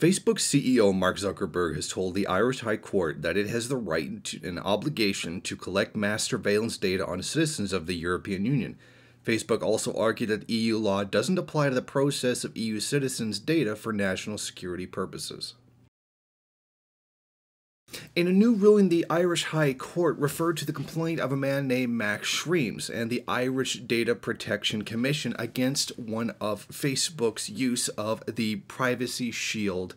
Facebook CEO Mark Zuckerberg has told the Irish High Court that it has the right and obligation to collect mass surveillance data on citizens of the European Union. Facebook also argued that EU law doesn't apply to the process of EU citizens' data for national security purposes. In a new ruling, the Irish High Court referred to the complaint of a man named Max Schrems and the Irish Data Protection Commission against one of Facebook's use of the Privacy Shield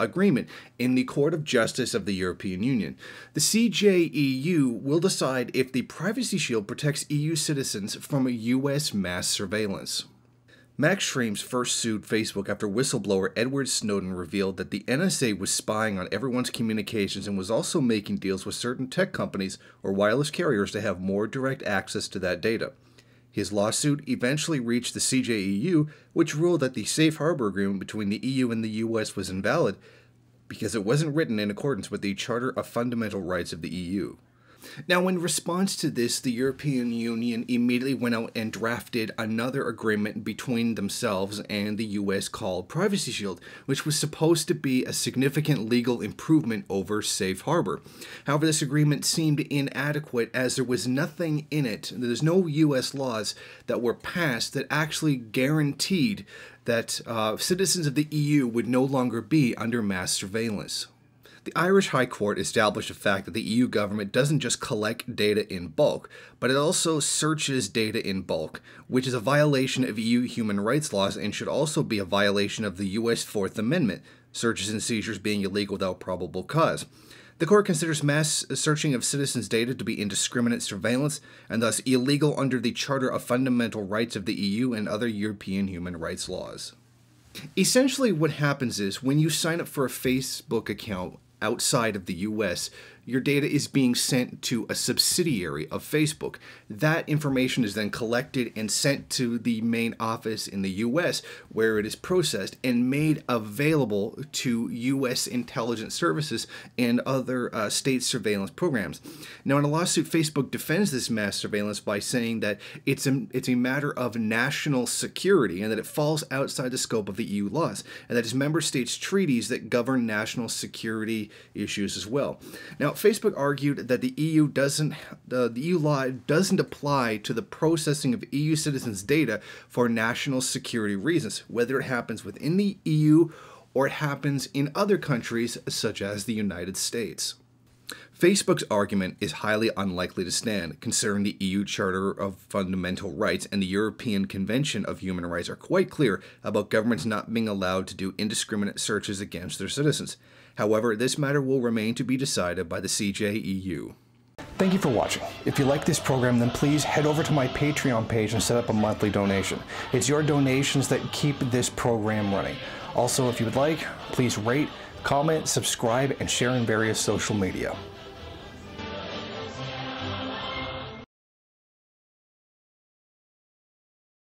agreement in the Court of Justice of the European Union. The CJEU will decide if the Privacy Shield protects EU citizens from US mass surveillance. Max Schrems first sued Facebook after whistleblower Edward Snowden revealed that the NSA was spying on everyone's communications and was also making deals with certain tech companies or wireless carriers to have more direct access to that data. His lawsuit eventually reached the CJEU, which ruled that the safe harbor agreement between the EU and the US was invalid because it wasn't written in accordance with the Charter of Fundamental Rights of the EU. Now, in response to this, the European Union immediately went out and drafted another agreement between themselves and the US called Privacy Shield, which was supposed to be a significant legal improvement over Safe Harbor. However, this agreement seemed inadequate as there was nothing in it. There's no US laws that were passed that actually guaranteed that citizens of the EU would no longer be under mass surveillance. The Irish High Court established the fact that the EU government doesn't just collect data in bulk, but it also searches data in bulk, which is a violation of EU human rights laws and should also be a violation of the US Fourth Amendment, searches and seizures being illegal without probable cause. The court considers mass searching of citizens' data to be indiscriminate surveillance and thus illegal under the Charter of Fundamental Rights of the EU and other European human rights laws. Essentially, what happens is when you sign up for a Facebook account outside of the US, your data is being sent to a subsidiary of Facebook. That information is then collected and sent to the main office in the US, where it is processed and made available to US intelligence services and other state surveillance programs. Now, in a lawsuit, Facebook defends this mass surveillance by saying that it's a matter of national security and that it falls outside the scope of the EU laws, and that it's member states' treaties that govern national security issues as well. Now, Facebook argued that the EU law doesn't apply to the processing of EU citizens' data for national security reasons, whether it happens within the EU or it happens in other countries such as the United States. Facebook's argument is highly unlikely to stand, considering the EU Charter of Fundamental Rights and the European Convention of Human Rights are quite clear about governments not being allowed to do indiscriminate searches against their citizens. However, this matter will remain to be decided by the CJEU. Thank you for watching. If you like this program, then please head over to my Patreon page and set up a monthly donation. It's your donations that keep this program running. Also, if you would like, please rate, comment, subscribe, and share in various social media.